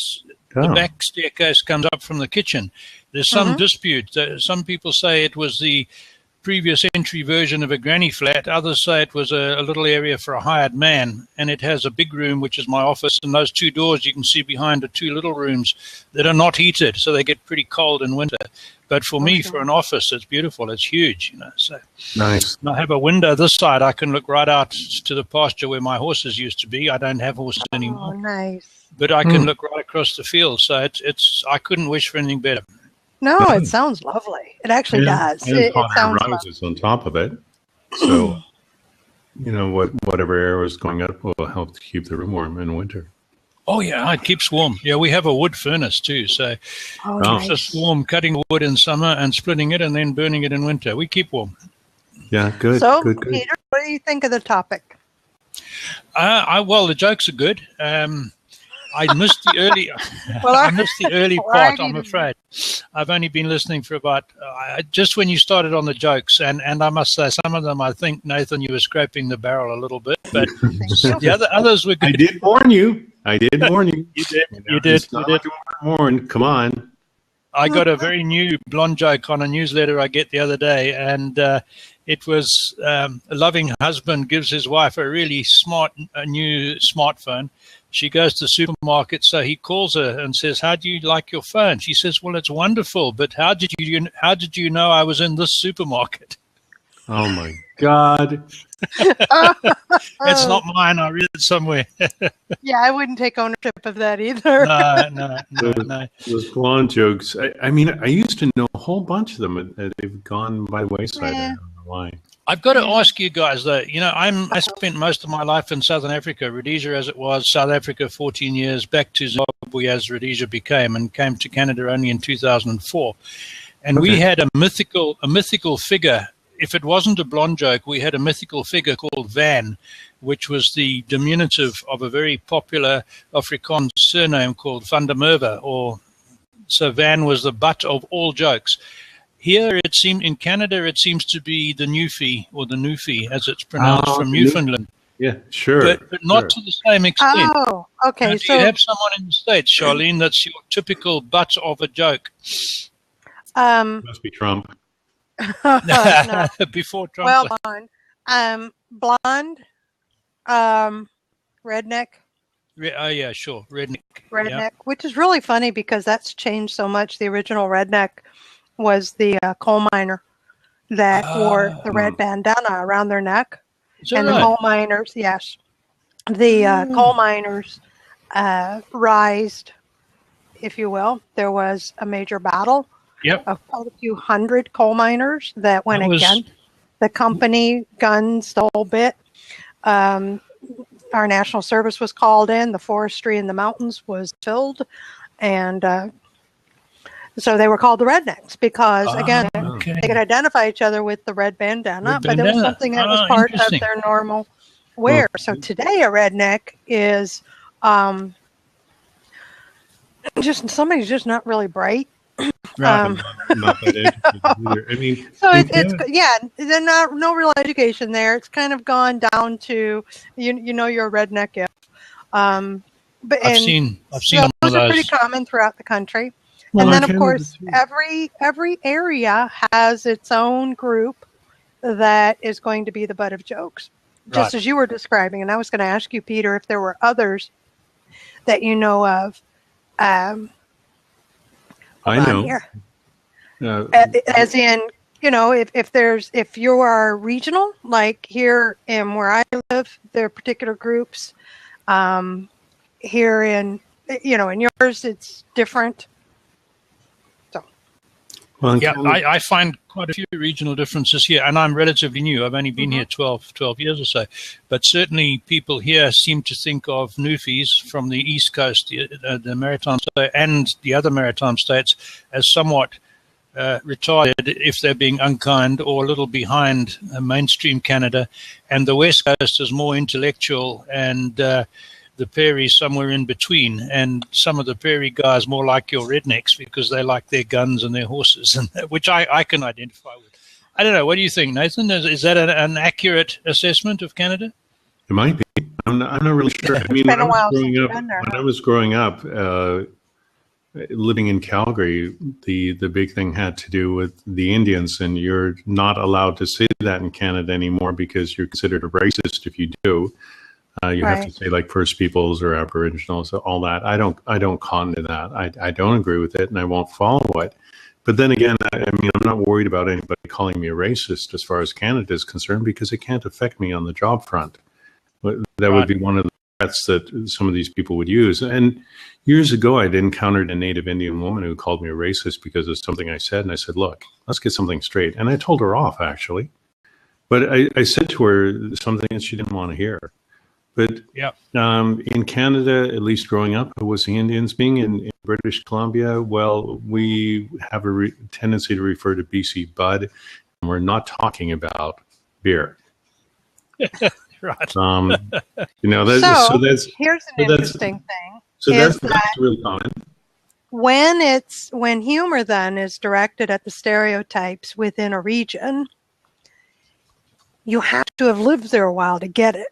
back staircase comes up from the kitchen. There's some dispute. Some people say it was the previous entry version of a granny flat. Others say it was a little area for a hired man, and it has a big room, which is my office, and those two doors you can see behind are two little rooms that are not heated, so they get pretty cold in winter. But for me, for an office, it's beautiful. It's huge, So Nice. I have a window this side. I can look right out to the pasture where my horses used to be. I don't have horses Oh, anymore, nice. but I can look right across the field. So it's I couldn't wish for anything better. No, it sounds lovely. It actually does. And It hot air sounds lovely. rises on top of it, so whatever air was going up will help to keep the room warm in winter. Oh, yeah, it keeps warm. Yeah, we have a wood furnace too. So Oh, it's nice. just warm, cutting wood in summer and splitting it and then burning it in winter. We keep warm. Yeah, good. So, good. Peter, what do you think of the topic? Well, the jokes are good. I missed the early. Well, I missed the early Well, part. I I'm didn't- afraid. I've only been listening for about just when you started on the jokes, and I must say some of them. I think Nathan, you were scraping the barrel a little bit, but the others were I good. did warn you. You did. You did. It's not like you weren't warned. Come on. I got a very new blonde joke on a newsletter I get the other day, and it was a loving husband gives his wife a really new smartphone. She goes to the supermarket, so he calls her and says, "How do you like your phone?" She says, "Well, it's wonderful, but how did you know I was in this supermarket?" Oh my God. It's not mine. I read it somewhere. Yeah, I wouldn't take ownership of that either. No. Those blonde jokes. I mean, I used to know a whole bunch of them, and they've gone by the wayside. I don't know why. I've got to ask you guys, though. I spent most of my life in Southern Africa, Rhodesia as it was, South Africa 14 years, back to Zimbabwe as Rhodesia became, and came to Canada only in 2004. And we had a mythical figure. If it wasn't a blonde joke, we had a mythical figure called Van, which was the diminutive of a very popular Afrikaans surname called Van der Merwe. So Van was the butt of all jokes. Here, in Canada, it seems to be the Newfie, or the Newfie, as it's pronounced, from Newfoundland. Yeah, sure. But not to the same extent. Oh, okay. Now, do you have someone in the States, Charlene, that's your typical butt of a joke? Must be Trump. No. Before Trump. Well done. Blonde, redneck, Oh, yeah, sure. Redneck. which is really funny because that's changed so much. The original redneck was the coal miner that wore the red bandana around their neck. Is that And right? the coal miners, yes. The coal miners rised, if you will. There was a major battle Yep. of quite a few hundred coal miners that went That was- against the company, guns, the whole bit. Our national service was called in. The forestry in the mountains was filled. And so they were called the rednecks because, again, Okay. they could identify each other with the red bandana, Red but it was bandana. something that was part of Interesting. their normal wear. So today, a redneck is just somebody's just not really bright. Right. Not that interested either. I mean, So there's no real education there. It's kind of gone down to you know you're a redneck if. But I've seen so some of those are those. pretty common throughout the country. Well, And then, I of can course, understand. every area has its own group that is going to be the butt of jokes, just Right. as you were describing. And I was going to ask you, Peter, if there were others that you know of. I on know. here. Uh, As in, if you are regional, like here in where I live, there are particular groups. Here in yours, it's different. So well, in Yeah, Canada- I find quite a few regional differences here, and I'm relatively new. I've only been here 12 years or so. But certainly people here seem to think of Newfies from the East Coast, the Maritime State, and the other Maritime States as somewhat retarded if they're being unkind or a little behind mainstream Canada. And the West Coast is more intellectual, and the prairie somewhere in between, and some of the prairie guys more like your rednecks because they like their guns and their horses, and which I can identify with. I don't know. What do you think, Nathan? Is that an accurate assessment of Canada? it might be. I'm not really sure. I mean, been a while since you've been there, when huh? I was growing up, living in Calgary, the big thing had to do with the Indians, and you're not allowed to say that in Canada anymore because you're considered a racist if you do. You have to Right. say like First Peoples or Aboriginals, all that. I don't con to that. I don't agree with it, and I won't follow it. But then again, I mean, I'm not worried about anybody calling me a racist as far as Canada is concerned because it can't affect me on the job front. That Right. would be one of the threats that some of these people would use. And years ago, I'd encountered a Native Indian woman who called me a racist because of something I said, and I said, "Look, let's get something straight." And I told her off actually, but I said to her something that she didn't want to hear. But Yeah. in Canada, at least growing up, it was the Indians. Being in British Columbia, well, we have a tendency to refer to BC Bud, and we're not talking about beer. Right. That's, so that's here's an so that's- interesting thing. so Is that's really common. When humor then is directed at the stereotypes within a region, you have to have lived there a while to get it,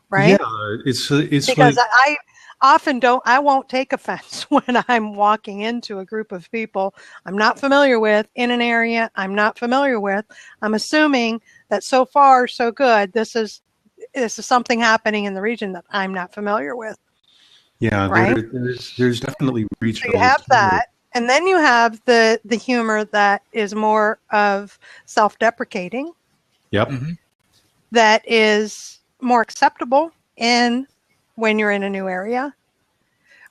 right? Yeah, it's Because like, I often I won't take offense when I'm walking into a group of people I'm not familiar with in an area I'm not familiar with. I'm assuming that so far so good. This is something happening in the region that I'm not familiar with. yeah, right? there's definitely So regional. you have that, and then you have the humor that is more of self-deprecating, Yep. Mhm. that is more acceptable when you're in a new area,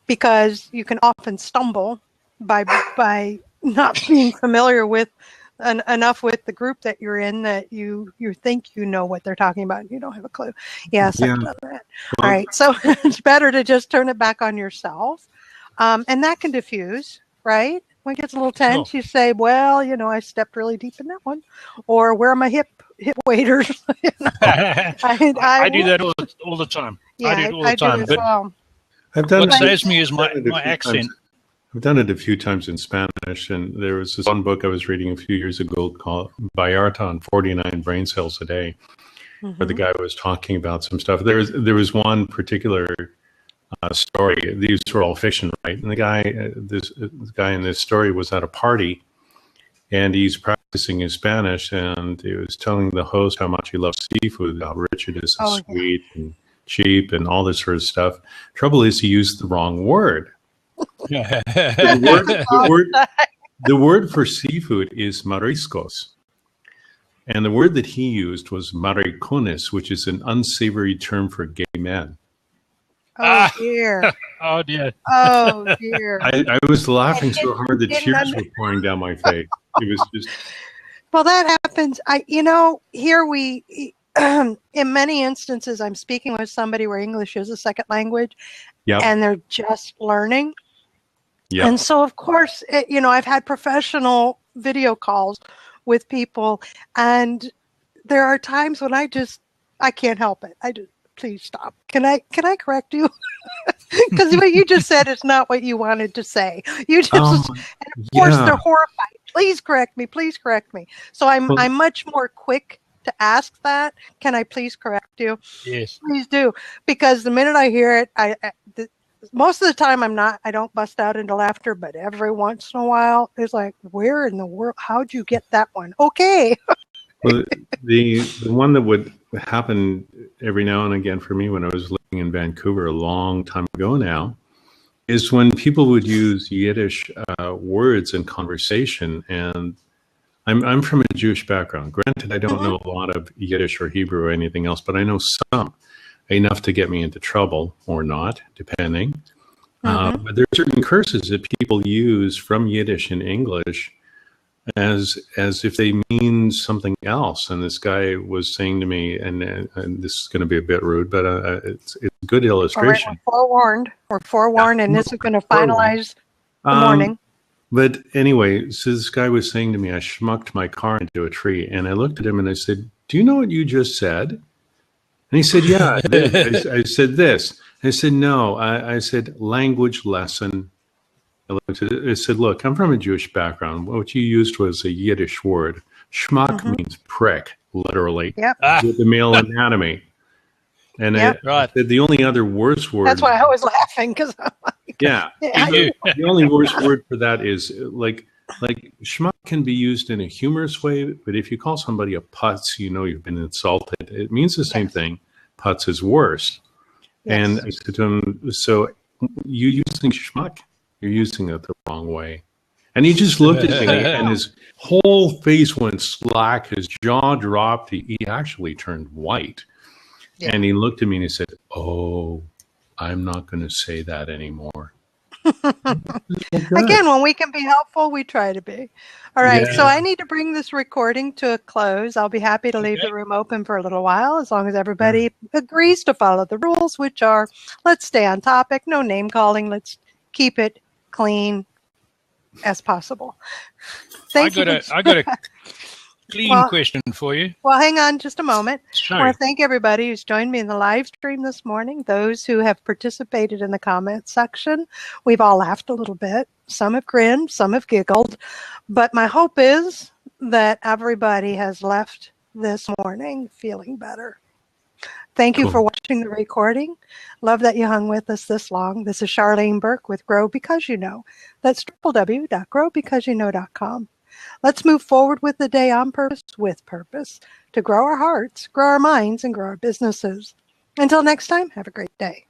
because you can often stumble by not being familiar with enough with the group that you're in that you think you know what they're talking about and you don't have a clue. Yes, Yeah. I've done that. Well, All right, so it's better to just turn it back on yourself, and that can diffuse, right? When it gets a little tense, you say, "Well, I stepped really deep in that one," or "Where are my hip waders?" I do that all the time. Yeah, I do it all the time. as But well. I've done what it- saves me is I've my done it a few accent. times. I've done it a few times in Spanish, and there was this one book I was reading a few years ago called Vallarta on 49 brain cells a day, where the guy was talking about some stuff. There was one particular story. These were all fiction, right? And the guy in this story was at a party, and he's practicing his Spanish, and he was telling the host how much he loves seafood, how rich it is, and Oh, yeah. sweet and cheap, and all this sort of stuff. Trouble is, he used the wrong word. The word for seafood is mariscos. And the word that he used was maricones, which is an unsavory term for gay men. Oh dear. Oh dear. Oh dear. I was laughing so hard that didn't tears were pouring down my face. It was just, Well, that happens. Here we, in many instances, I'm speaking with somebody where English is a second language, yep, and they're just learning. yep. And so, of course, I've had professional video calls with people, and there are times when I can't help it. I just, please stop. Can I correct you? Because what you just said is not what you wanted to say. You just, and of course, yeah. they're horrified. Please correct me. Please correct me. So I'm much more quick to ask that. Can I please correct you? Yes. Please do, because the minute I hear it, most of the time I don't bust out into laughter, but every once in a while it's like, where in the world, how'd you get that one? Okay. Well, the one that would happen every now and again for me when I was living in Vancouver a long time ago now is when people would use Yiddish words in conversation. And I'm from a Jewish background. Granted, I don't know a lot of Yiddish or Hebrew or anything else, but I know some, enough to get me into trouble or not, depending. But there are certain curses that people use from Yiddish in English as if they mean something else. And this guy was saying to me, and this is going to be a bit rude, but it's a good illustration. All right, we're forewarned. We're forewarned, and this is going to finalize the morning. But anyway, so this guy was saying to me, I schmucked my car into a tree. And I looked at him and I said, do you know what you just said? And he said, yeah, I did. I said this. I said, no. I said, language lesson. I said, look, I'm from a Jewish background. What you used was a Yiddish word. Schmuck means prick, literally, with the male anatomy. And I said the only other worse word. That's why I was laughing, because I'm like, the only worse word for that is like schmuck can be used in a humorous way, but if you call somebody a putz, you know you've been insulted. It means the same thing. Putz is worse. Yes. And I said to him, so you using schmuck? You're using it the wrong way. And he just looked at me and his whole face went slack. His jaw dropped. He actually turned white. Yeah. And he looked at me and he said, oh, I'm not going to say that anymore. Again, when we can be helpful, we try to be. All right, so I need to bring this recording to a close. I'll be happy to leave the room open for a little while, as long as everybody agrees to follow the rules, which are, let's stay on topic, no name calling, let's keep it clean as possible. I got a clean question for you. Well, hang on just a moment. Sorry. I want to thank everybody who's joined me in the live stream this morning, those who have participated in the comments section. We've all laughed a little bit. Some have grinned, some have giggled. But my hope is that everybody has left this morning feeling better. Thank you for watching the recording. Love that you hung with us this long. This is Charlene Burke with Grow Because You Know. That's www.growbecauseyouknow.com. Let's move forward with the day on purpose, with purpose, to grow our hearts, grow our minds, and grow our businesses. Until next time, have a great day.